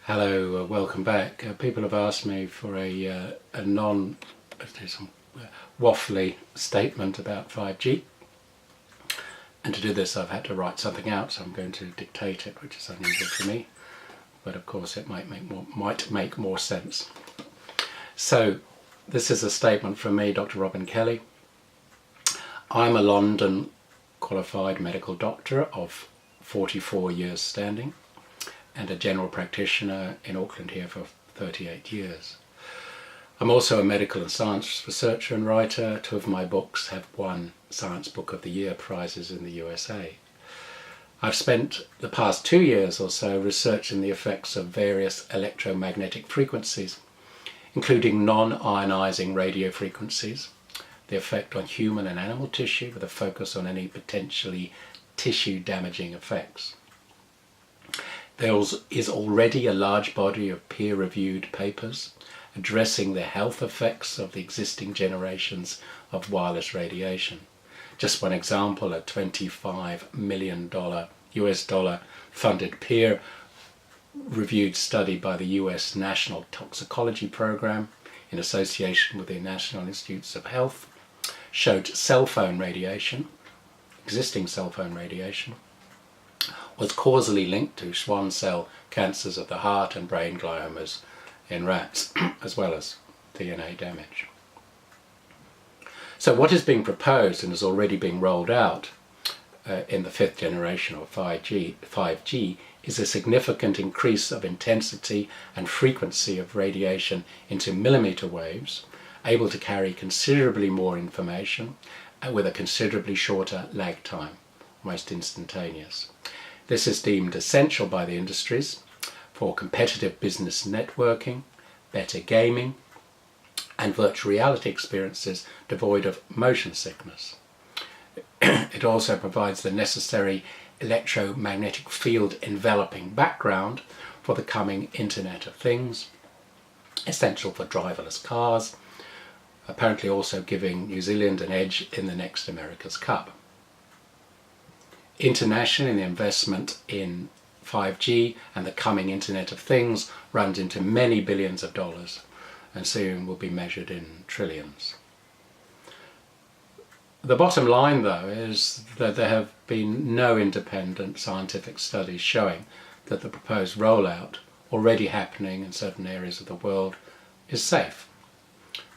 Hello, welcome back. People have asked me for a waffly statement about 5G, and to do this I've had to write something out, so I'm going to dictate it, which is unusual for me, but of course it might make more sense. So this is a statement from me, Dr. Robin Kelly. I'm a London qualified medical doctor of 44 years standing, and a general practitioner in Auckland here for 38 years. I'm also a medical and science researcher and writer. 2 of my books have won Science Book of the Year prizes in the USA. I've spent the past 2 years or so researching the effects of various electromagnetic frequencies, including non-ionizing radio frequencies, the effect on human and animal tissue with a focus on any potentially tissue-damaging effects. There is already a large body of peer-reviewed papers addressing the health effects of the existing generations of wireless radiation. Just one example, a $25 million US dollar funded peer-reviewed study by the US National Toxicology Program in association with the National Institutes of Health showed existing cell phone radiation, was causally linked to Schwann cell cancers of the heart and brain gliomas in rats, as well as DNA damage. So what is being proposed and is already being rolled out in the 5th generation of 5G is a significant increase of intensity and frequency of radiation into millimeter waves, able to carry considerably more information with a considerably shorter lag time, almost instantaneous. This is deemed essential by the industries for competitive business networking, better gaming, and virtual reality experiences devoid of motion sickness. It also provides the necessary electromagnetic field enveloping background for the coming Internet of Things, essential for driverless cars, apparently also giving New Zealand an edge in the next America's Cup. Internationally, the investment in 5G and the coming Internet of Things runs into many billions of dollars, and soon will be measured in trillions. The bottom line, though, is that there have been no independent scientific studies showing that the proposed rollout, already happening in certain areas of the world, is safe.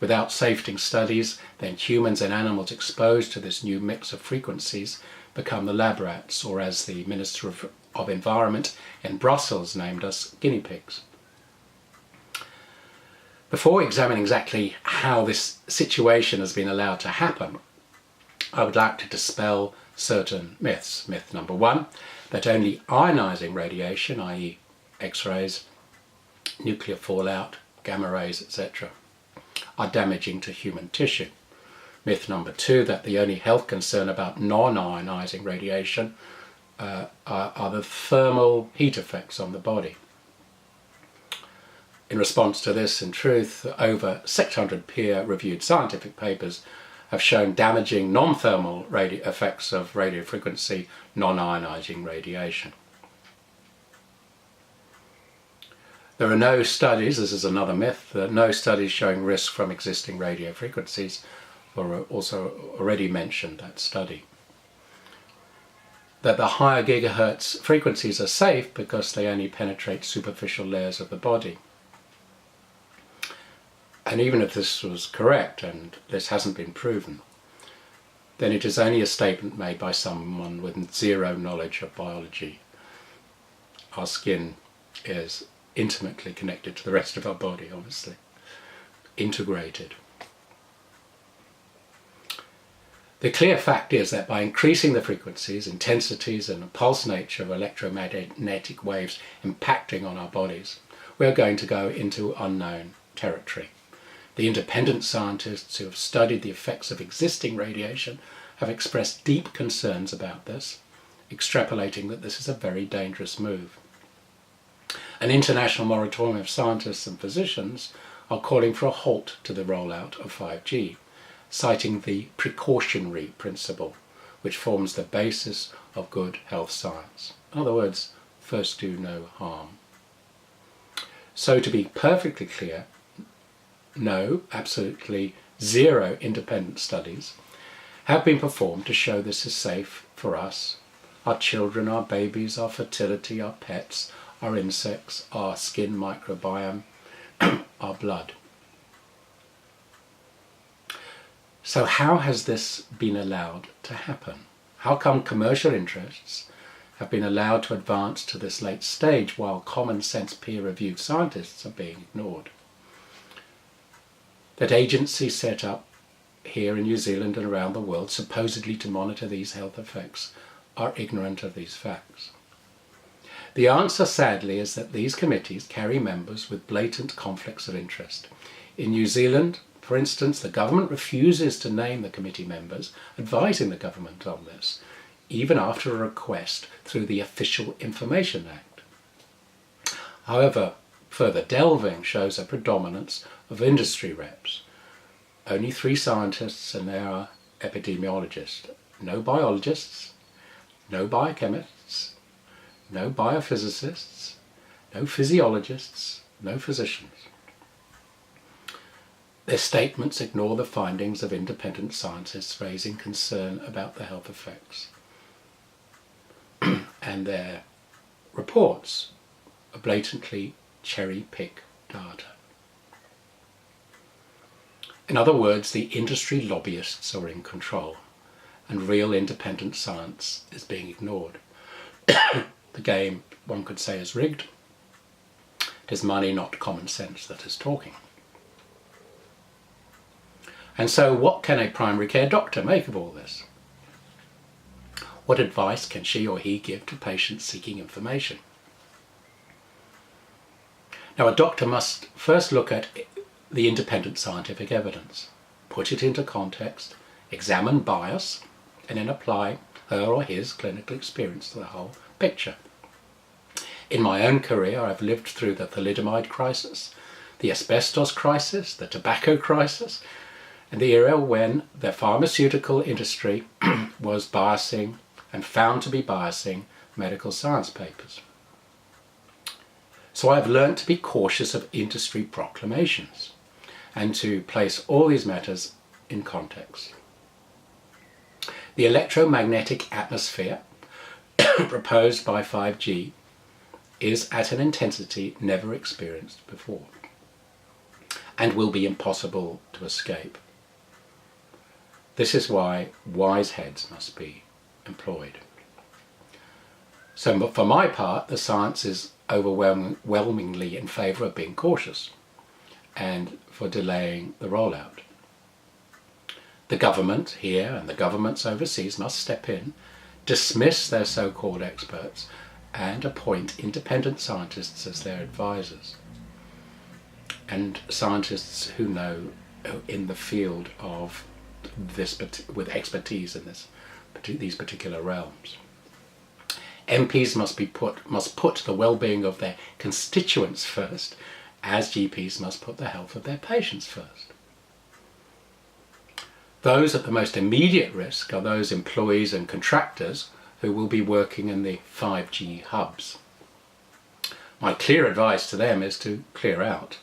Without safety studies, then humans and animals exposed to this new mix of frequencies become the lab rats, or as the Minister of Environment in Brussels named us, guinea pigs. Before examining exactly how this situation has been allowed to happen, I would like to dispel certain myths. Myth number 1, that only ionizing radiation, i.e. X-rays, nuclear fallout, gamma rays, etc., are damaging to human tissue. Myth number 2, that the only health concern about non-ionizing radiation are the thermal heat effects on the body. In response to this, in truth, over 600 peer-reviewed scientific papers have shown damaging non-thermal effects of radiofrequency non-ionizing radiation. There are no studies, this is another myth, no studies showing risk from existing radio frequencies, or also already mentioned that study. That the higher gigahertz frequencies are safe because they only penetrate superficial layers of the body. And even if this was correct, and this hasn't been proven, then it is only a statement made by someone with zero knowledge of biology. Our skin is intimately connected to the rest of our body, obviously, integrated. The clear fact is that by increasing the frequencies, intensities and pulse nature of electromagnetic waves impacting on our bodies, we are going to go into unknown territory. The independent scientists who have studied the effects of existing radiation have expressed deep concerns about this, extrapolating that this is a very dangerous move. An international moratorium of scientists and physicians are calling for a halt to the rollout of 5G, citing the precautionary principle, which forms the basis of good health science. In other words, first do no harm. So to be perfectly clear, no, absolutely zero independent studies have been performed to show this is safe for us, our children, our babies, our fertility, our pets, our insects, our skin microbiome, our blood. So how has this been allowed to happen? How come commercial interests have been allowed to advance to this late stage while common sense peer-reviewed scientists are being ignored? That agencies set up here in New Zealand and around the world supposedly to monitor these health effects are ignorant of these facts. The answer, sadly, is that these committees carry members with blatant conflicts of interest. In New Zealand, for instance, the government refuses to name the committee members advising the government on this, even after a request through the Official Information Act. However, further delving shows a predominance of industry reps. Only 3 scientists, and they are epidemiologists. No biologists, no biochemists, no biophysicists, no physiologists, no physicians. Their statements ignore the findings of independent scientists raising concern about the health effects. And their reports blatantly cherry-pick data. In other words, the industry lobbyists are in control, and real independent science is being ignored. The game, one could say, is rigged. It is money, not common sense, that is talking. And so what can a primary care doctor make of all this? What advice can she or he give to patients seeking information? Now, a doctor must first look at the independent scientific evidence, put it into context, examine bias, and then apply her or his clinical experience to the whole picture. In my own career, I've lived through the thalidomide crisis, the asbestos crisis, the tobacco crisis, and the era when the pharmaceutical industry was biasing and found to be biasing medical science papers. So I've learned to be cautious of industry proclamations and to place all these matters in context. The electromagnetic atmosphere proposed by 5G is at an intensity never experienced before and will be impossible to escape. This is why wise heads must be employed. So for my part, the science is overwhelmingly in favour of being cautious and for delaying the rollout. The government here and the governments overseas must step in, dismiss their so-called experts and appoint independent scientists as their advisors, and scientists who know in the field of this, with expertise in these particular realms. MPs must put the well-being of their constituents first, as GPs must put the health of their patients first. Those at the most immediate risk are those employees and contractors who will be working in the 5G hubs. My clear advice to them is to clear out.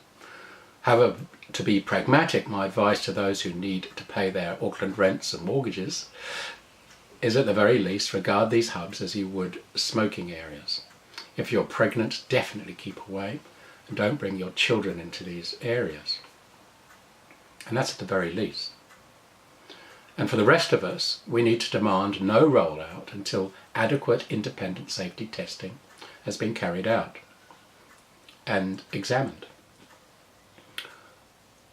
However, to be pragmatic, my advice to those who need to pay their Auckland rents and mortgages is, at the very least, regard these hubs as you would smoking areas. If you're pregnant, definitely keep away and don't bring your children into these areas. And that's at the very least. And for the rest of us, we need to demand no rollout until adequate independent safety testing has been carried out and examined.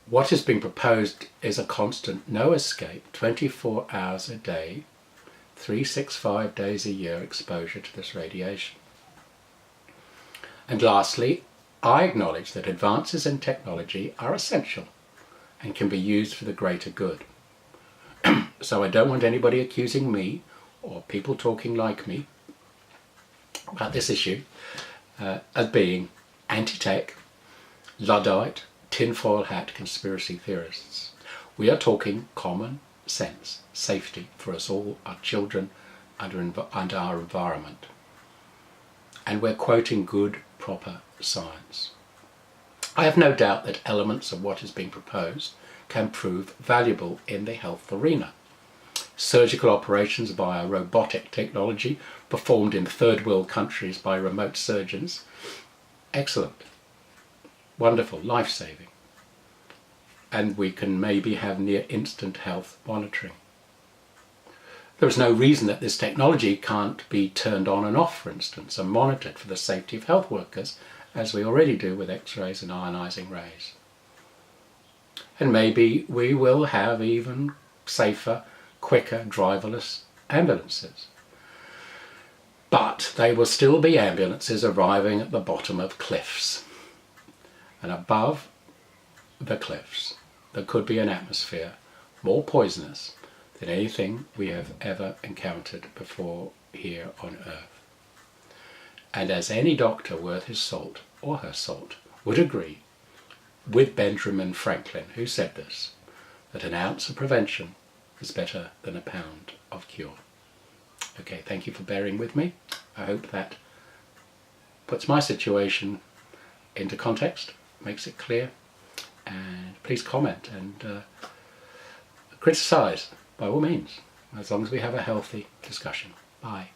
What is being proposed is a constant, no escape, 24 hours a day, 365 days a year exposure to this radiation. And lastly, I acknowledge that advances in technology are essential and can be used for the greater good. So I don't want anybody accusing me or people talking like me about this issue as being anti-tech, Luddite, tinfoil hat conspiracy theorists. We are talking common sense, safety for us all, our children, and our environment. And we're quoting good, proper science. I have no doubt that elements of what is being proposed can prove valuable in the health arena. Surgical operations via robotic technology performed in third world countries by remote surgeons. Excellent. Wonderful. Life-saving. And we can maybe have near instant health monitoring. There is no reason that this technology can't be turned on and off, for instance, and monitored for the safety of health workers, as we already do with X-rays and ionizing rays. And maybe we will have even safer, quicker, driverless ambulances. But they will still be ambulances arriving at the bottom of cliffs. And above the cliffs, there could be an atmosphere more poisonous than anything we have ever encountered before here on Earth. And as any doctor worth his salt, or her salt, would agree with Benjamin Franklin, who said this, that an ounce of prevention is better than a pound of cure. Okay, thank you for bearing with me. I hope that puts my situation into context, makes it clear, and please comment and criticise by all means, as long as we have a healthy discussion. Bye.